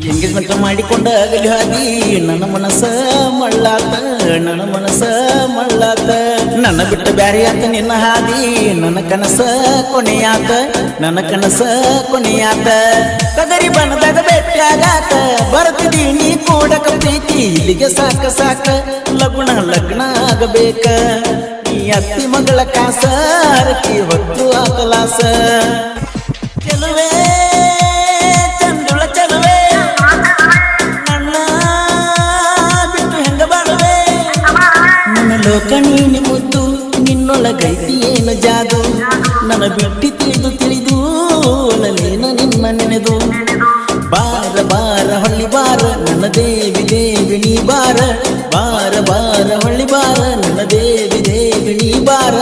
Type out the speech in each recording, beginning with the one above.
Engagement ಮಾಡಿಕೊಂಡ ಆಗಲಿ ಹಾದಿ ನನ್ನ ಮನಸ್ಸ ಮಳ್ಳಾತ ನನ್ನ ಮನಸ್ಸ ಮಳ್ಳಾತ ನನ್ನ ಬಿಟ್ಟ ಬ್ಯಾರಿಯಾತ ನಿನ್ನ ಹಾದಿ ನನ್ನ ಕನಸ ಕೊನೆಯಾತ ನನ್ನ ಕನಸ ಕೊನೆಯಾತ ಕದರಿ ಬನದಾಗ ಬೆಟ್ಟಾಗಾತ ಬರ್ತಿದೀನಿ ಕೂಡಕ ಪ್ರೀತಿ ಇಲ್ಲಿಗೆ ಸಾಕ ಸಾಕ ಲಗ್ನ ಲಗ್ನ ಆಗಬೇಕ ಈ ಅತ್ತಿ ಮಗಳ ಕಾಸ ಹರಕಿ ಹೊತ್ತು ಆಕಲಾಸ ಚೆಲುವೆ ಚಂದುಳ ಚೆಲುವೆ ನನ್ನ ಬಿಟ್ಟು ಹೆಂಗ ಬಾಳುವೆ ನನ್ನ ಲೋಕ ನೀನು ಮುದ್ದು ನಿನ್ನೊಳಗೈತಿ ಏನು ಜಾದು ನನ್ನ ಬಿಟ್ಟು ತಿಳಿದು ತಿಳಿದು ಒಳಲೇನ ನಿನ್ನ ನೆನೆದು ಬಾರ ಬಾರ ಹೊಳ್ಳಿ ಬಾರ ನನ್ನ ದೇವಿ ದೇವಿ ನೀ ಬಾರ ಬಾರ ಬಾರ ಹೊಳ್ಳಿ ಬಾರ ನನ್ನ ದೇವಿ ದೇವಿ ನೀ ಬಾರ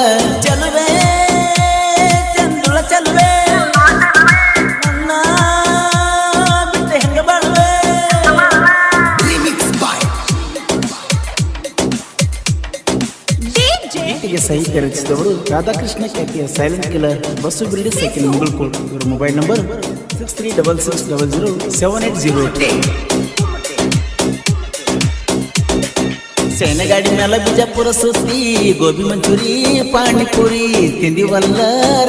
ಚೆಲುವೆ ಚಂದುಳ ಚೆಲುವೆ ನನ್ನ ಬಿಟ್ಟು ಹೆಂಗ ಬಾಳುವೆ ಗೀತೆಗೆ ಸಾಹಿತ್ಯ ರಚಿಸಿದವರು ರಾಧಾಕೃಷ್ಣ ಖ್ಯಾತಿಯ ಸೈಲೆಂಟ್ ಕಿಲ್ಲರ್ ಬಸ್ಸು ಬಿಲ್ಡಿ ಸೈಕಿಲ್ ಮುಗಲ್ಕೋಟ್ ಇವರ ಮೊಬೈಲ್ ನಂಬರ್ 6366007808 ಸೇನಗಾಡಿ ಮೇಲೆ ಬಿಜಾಪುರ ಸುತ್ತಿ ಗೋಬಿ ಮಂಚೂರಿ ಪಾನಿಪುರಿ ತಿಂದಿವಲ್ಲ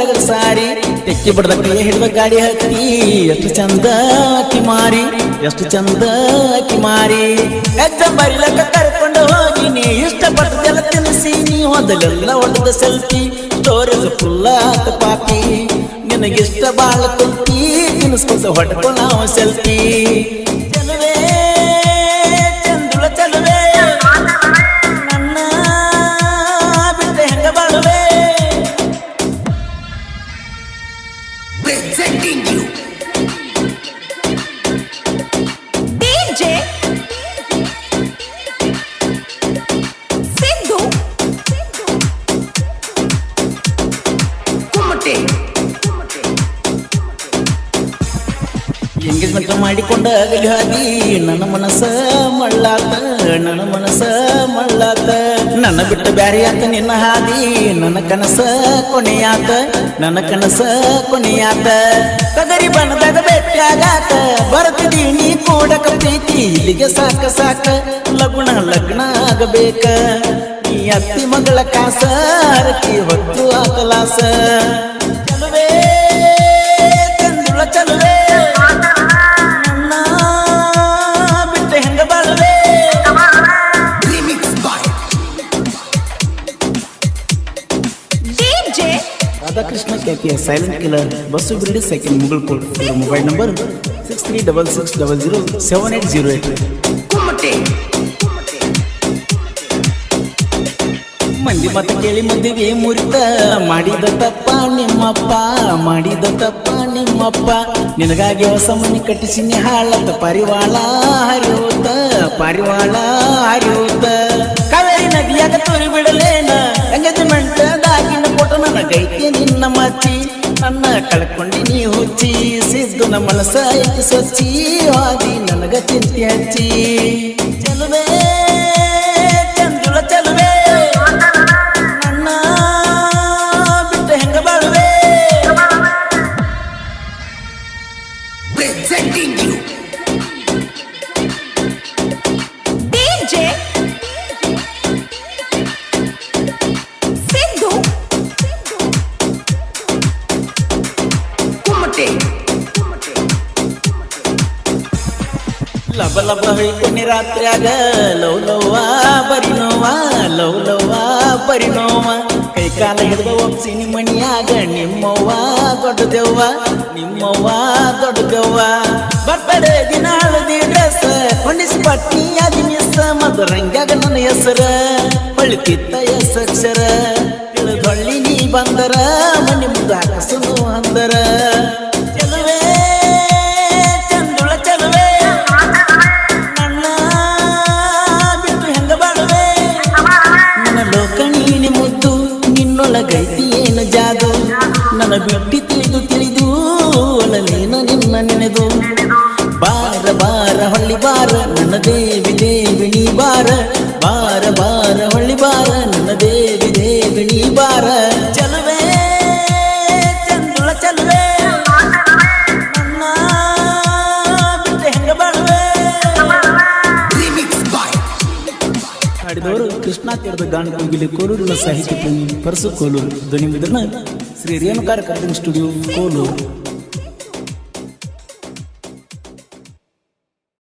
ರಗಡ ಸಾರಿ ತೆಕ್ಕಿ ಬಡದ ಕೈ ಹಿಡಿದ ಗಾಡಿ ಹತ್ತಿ ಎಷ್ಟು ಚಂದ ಅಕ್ಕಿ ಮಾರಿ ಎಷ್ಟು ಚಂದ ಅಕ್ಕಿ ಮಾರಿ ಎಕ್ಸಾಮ್ ಬರಿಲಕ್ಕ ಕರ್ಕೊಂಡು ಹೋಗಿ ನೀ ಇಷ್ಟಪಟ್ಟದೆಲ್ಲ ತಿನ್ನಿಸಿ ನೀ ಹೊದಲೆಲ್ಲ ಹೊಡೆದ ಸೆಲ್ಫಿ ಸ್ಟೋರೇಜ್ ಫುಲ್ಲ ಆತ ಪಾಪಿ ನಿನಗಿಷ್ಟ ಬಾಳ ಕುಂತಿ ತಿನ್ನಿಸ್ಕೊತ ಹೊಡ್ಕೊ ನಾವು ಸೆಲ್ಫಿ ಚೆಲುವೆ ಚಂದುಳ ಚೆಲುವೆ ನನ್ನ ಬಿಟ್ಟು ಹೆಂಗ ಬಾಳುವೆ Presenting you DJ Sidhu Kumate engagement ಮಾಡಿಕೊಂಡ ಆಗಲಿ ಹಾದಿ ನನ್ನ ಮನಸ್ಸ ಮಳ್ಳಾತ ನನ್ನ ಮನಸ್ಸ ಮಳ್ಳಾತ ನನ್ನ ಬಿಟ್ಟ ಬ್ಯಾರಿಯಾತ ನಿನ್ನ ಹಾದಿ ನನ್ನ ಕನಸ ಕೊನೆಯಾತ ನನ್ನ ಕನಸ ಕೊನೆಯಾತ ಕದರಿ ಬನದಾಗ ಬೆಟ್ಟಾಗಾತ ಬರ್ತಿದೀನಿ ಕೂಡಕ ಪ್ರೀತಿ ಇಲ್ಲಿಗೆ ಸಾಕ ಸಾಕ ಲಗ್ನ ಲಗ್ನ ಆಗಬೇಕ ಈ ಅತ್ತಿ ಮಗಳ ಕಾಸ ಹರಕಿ ಹೊತ್ತು ಆಕಲಾಸ ಚೆಲುವೆ ಚಂದುಳ ಚೆಲುವೆ ನನ್ನ ಬಿಟ್ಟು ಹೆಂಗ ಬಾಳುವೆ Remix by DJ ರಾಧಾಕೃಷ್ಣ ಖ್ಯಾತಿಯ ಸೈಲೆಂಟ್ ಕಿಲ್ಲರ್ ಬಸ್ಸು ಬಿಲ್ಡಿ ಸೈಕಿಲ್ ಮುಗಲ್ಕೋಟ್ ಇವರ ಮೊಬೈಲ್ ನಂಬರ್ 6366007808 Kumate ಮಂದಿ ಮತ ಕೇಳಿ ಮದುವೆ ಮುರಿತ ಮಾಡಿದ ತಪ್ಪ ನಿಮ್ಮಪ್ಪ ಮಾಡಿದ ತಪ್ಪ ನಿಮ್ಮಪ್ಪ ನಿನಗಾಗಿ ಹೊಸ ಮನೆ ಕಟ್ಟಿಸಿನಿ ಹಾಳತ ಪರಿವಾಳ ಹರಿಯೋತ ಪರಿವಾಳ ಹರಿಯೋತ ಕಾವೇರಿ ನದಿಯಾಗ ತೋರಿ ಬಿಡಲೇನ ಎಂಗೇಜ್ಮೆಂಟ್ ದಾಗಿನ ಫೋಟೋ ನನಗೈತೆ ನಿನ್ನ ಮಚ್ಚಿ ನನ್ನ ಕಳ್ಕೊಂಡಿ ನೀ ಹುಚ್ಚಿ ಸಿದ್ದು ನಮ್ಮ ಮನಸ್ಸ ಐತಿ ಸ್ವಚ್ಚಿ ಹಾದಿ ನನಗ ಚಿಂತೆ ಹಚ್ಚಿ ಚೆಲುವೆ ಚಂದುಳ ಚೆಲುವೆ ನನ್ನ ಬಿಟ್ಟು ಹೆಂಗ ಬಾಳುವೆ Presenting you DJ Sidhu Kumate ಲಬ ಲಬ ಹೊಯ್ಕೊನಿ ರಾತ್ರಿಯಾಗ ಲವ್ ಲವ್ವ ಬರಿ ನೋವ ಲವ್ ಲವ್ವ ಬರಿ ನೋವ ಕೈ ಕಾಲ ಹಿಡಿದ ಒಪ್ಸಿನಿ ಮಣಿಯಾಗ ನಿಮ್ಮವ್ವ ದೊಡ್ಡ ದೆವ್ವ ನಿಮ್ಮವ್ವ ದೊಡ್ಡ ದೆವ್ವ ಬರ್ತಡೆ ದಿನ ಹಳದಿ ಡ್ರೆಸ್ ಹೊಂಡಿಸಿ ಪಟ್ಟಿ ಅದಿ ಮಿಸ್ ಮಧುರಂಗಾಗ ನನ್ನ ಹೆಸರ ಹೊಳಿತಿತ್ತ ಅಕ್ಷರ ತಿಳಿದೊಳ್ಳಿ ನೀ ಬಂದರ ಮನಿ ಮುಂದ ಹಾಕಸನು ಅಂದರ ಚೆಲುವೆ ಚಂದುಳ ಚೆಲುವೆ ನನ್ನ ಬಿಟ್ಟು ಹೆಂಗ ಬಾಳುವೆ ನನ್ನ ಲೋಕ ನೀನು ಮುದ್ದು ನಿನ್ನೊಳಗೈತಿ ಏನು ಜಾದು ನನ್ನ ಬಿಟ್ಟು ತಿಳಿದು ತಿಳಿದು ಒಳಲೇನ ನಿನ್ನ ನೆನೆದು ಬಾರ ಬಾರ ಹೊಳ್ಳಿ ಬಾರ ನನ್ನ ದೇವಿ ದೇವಿ ನೀ ಬಾರ ಬಾರ ಬಾರ ಹೊಳ್ಳಿ ಬಾರ ನನ್ನ ದೇವಿ ದೇವಿ ನೀ ಬಾರ ಚೆಲುವೆ ಚಂದುಳ ಚೆಲುವೆ ನನ್ನ ಬಿಟ್ಟು ಹೆಂಗ ಬಾಳುವೆ ಹಾಡಿದವರು ಕೃಷ್ಣಾ ತೀರದ ಗಾನ ಕೋಗಿಲೆ ಕೋಲೂರಿನ ಸಾಹಿತ್ಯ ಪ್ರೇಮಿ ಪರಸು ಕೋಲೂರು. ಧ್ವನಿ ಮುದ್ರಣ ಶ್ರೀ ರೇಣುಕಾರ ಕರ್ದಿನ ಸ್ಟುಡಿಯೋ ಕೋಲೂರು.